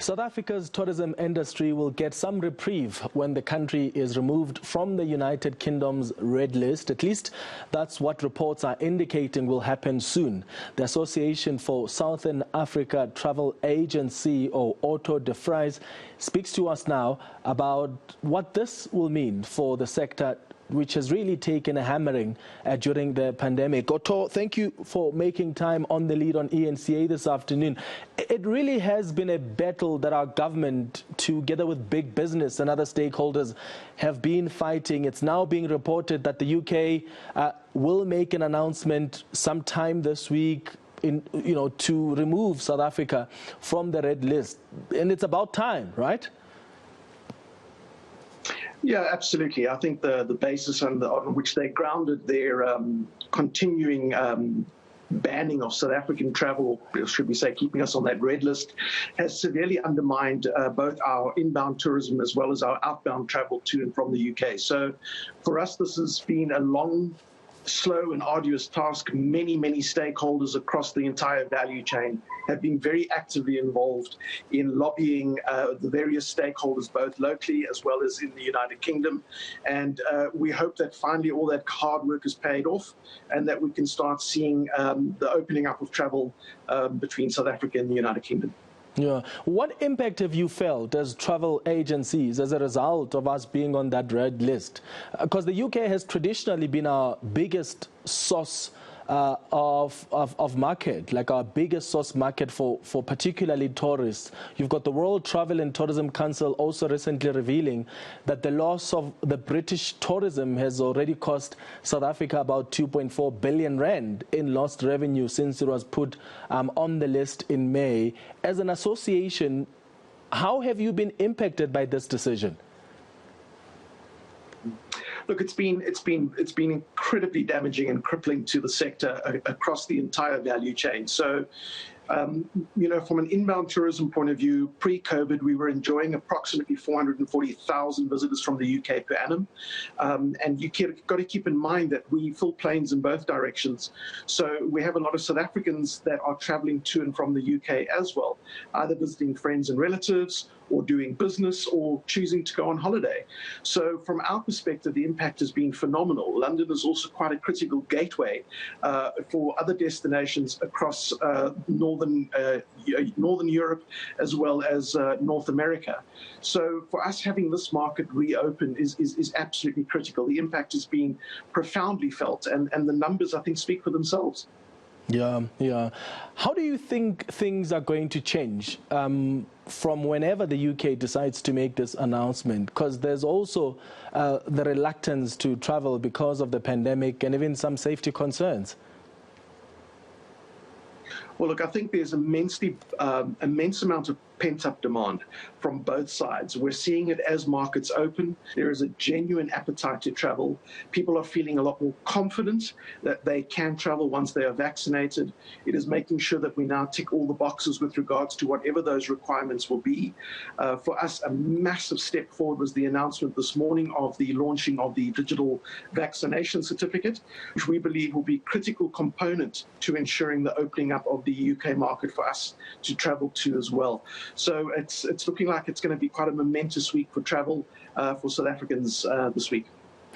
South Africa's tourism industry will get some reprieve when the country is removed from the United Kingdom's red list. At least that's what reports are indicating will happen soon. The Association for Southern Africa Travel Agency, or Otto de Vries, speaks to us now about what this will mean for the sector, which has really taken a hammering during the pandemic. Otto, thank you for making time on the lead on eNCA this afternoon. It really has been a battle that our government, together with big business and other stakeholders, have been fighting. It's now being reported that the UK will make an announcement sometime this week to remove South Africa from the red list. And it's about time, right? Yeah, absolutely. I think the basis on which they grounded their continuing banning of South African travel, should we say keeping us on that red list, has severely undermined both our inbound tourism as well as our outbound travel to and from the UK. So for us, this has been a long, slow and arduous task. Many stakeholders across the entire value chain have been very actively involved in lobbying the various stakeholders, both locally as well as in the United Kingdom. And we hope that finally all that hard work is paid off and that we can start seeing the opening up of travel between South Africa and the United Kingdom. Yeah. What impact have you felt as travel agencies as a result of us being on that red list? Because the UK has traditionally been our biggest source of market, like our biggest source market for particularly tourists. You've got the World Travel and Tourism Council also recently revealing that the loss of the British tourism has already cost South Africa about 2.4 billion rand in lost revenue since it was put on the list in May. As an association, how have you been impacted by this decision? Look, it's been incredibly damaging and crippling to the sector across the entire value chain. So, from an inbound tourism point of view, pre-COVID, we were enjoying approximately 440,000 visitors from the UK per annum. And you've got to keep in mind that we fill planes in both directions. So we have a lot of South Africans that are traveling to and from the UK as well, either visiting friends and relatives or doing business or choosing to go on holiday. So from our perspective, the impact has been phenomenal. London is also quite a critical gateway for other destinations across Northern Europe as well as North America. So for us, having this market reopened is absolutely critical. The impact has been profoundly felt, and the numbers, I think, speak for themselves. Yeah. How do you think things are going to change from whenever the UK decides to make this announcement? Because there's also the reluctance to travel because of the pandemic and even some safety concerns. Well, look, I think there's immense amount of pent-up demand from both sides. We're seeing it as markets open. There is a genuine appetite to travel. People are feeling a lot more confident that they can travel once they are vaccinated. It is making sure that we now tick all the boxes with regards to whatever those requirements will be. For us, a massive step forward was the announcement this morning of the launching of the digital vaccination certificate, which we believe will be a critical component to ensuring the opening up of the UK market for us to travel to as well. So it's looking like it's going to be quite a momentous week for travel for South Africans this week.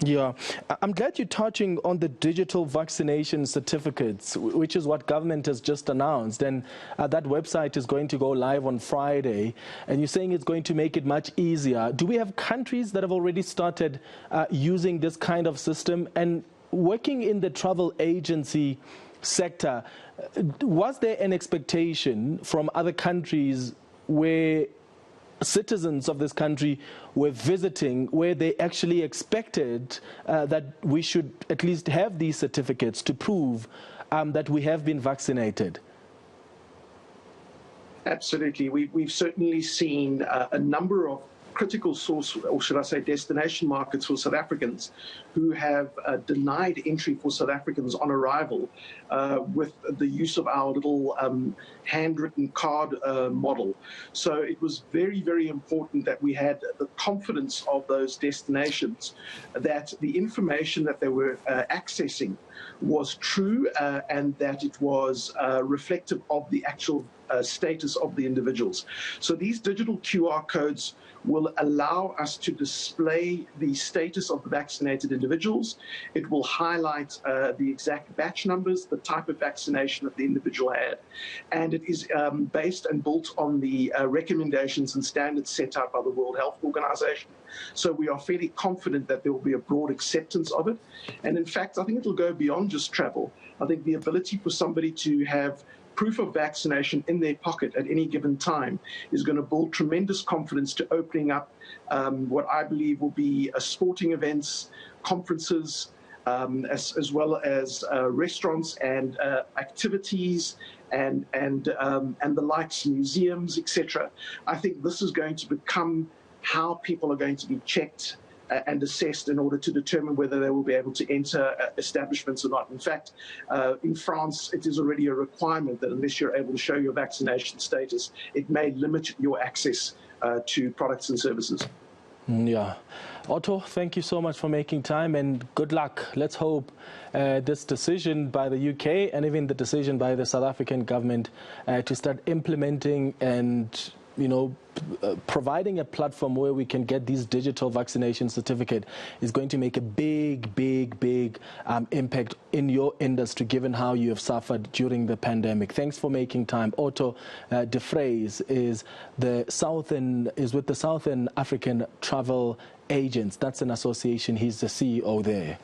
Yeah, I'm glad you're touching on the digital vaccination certificates, which is what government has just announced. And that website is going to go live on Friday. And you're saying it's going to make it much easier. Do we have countries that have already started using this kind of system? And working in the travel agency sector, was there an expectation from other countries where citizens of this country were visiting, where they actually expected that we should at least have these certificates to prove that we have been vaccinated? Absolutely. We've certainly seen a number of critical source, or should I say destination markets for South Africans who have denied entry for South Africans on arrival with the use of our little handwritten card model. So it was very important that we had the confidence of those destinations that the information that they were accessing was true and that it was reflective of the actual status of the individuals. So these digital QR codes will allow us to display the status of the vaccinated individuals. It will highlight the exact batch numbers, the type of vaccination that the individual had, and it is based and built on the recommendations and standards set out by the World Health Organization. So we are fairly confident that there will be a broad acceptance of it. And in fact, I think it will go beyond just travel. I think the ability for somebody to have proof of vaccination in their pocket at any given time is going to build tremendous confidence to opening up what I believe will be sporting events, conferences, as well as restaurants and activities and the likes, museums, etc. I think this is going to become how people are going to be checked and assessed in order to determine whether they will be able to enter establishments or not. In fact, in France, it is already a requirement that unless you're able to show your vaccination status, it may limit your access to products and services. Yeah. Otto, thank you so much for making time and good luck. Let's hope this decision by the UK and even the decision by the South African government to start implementing and providing a platform where we can get these digital vaccination certificate is going to make a big impact in your industry, given how you have suffered during the pandemic. Thanks for making time. Otto de Vries is with the Southern African Travel Agents. That's an association. He's the CEO there.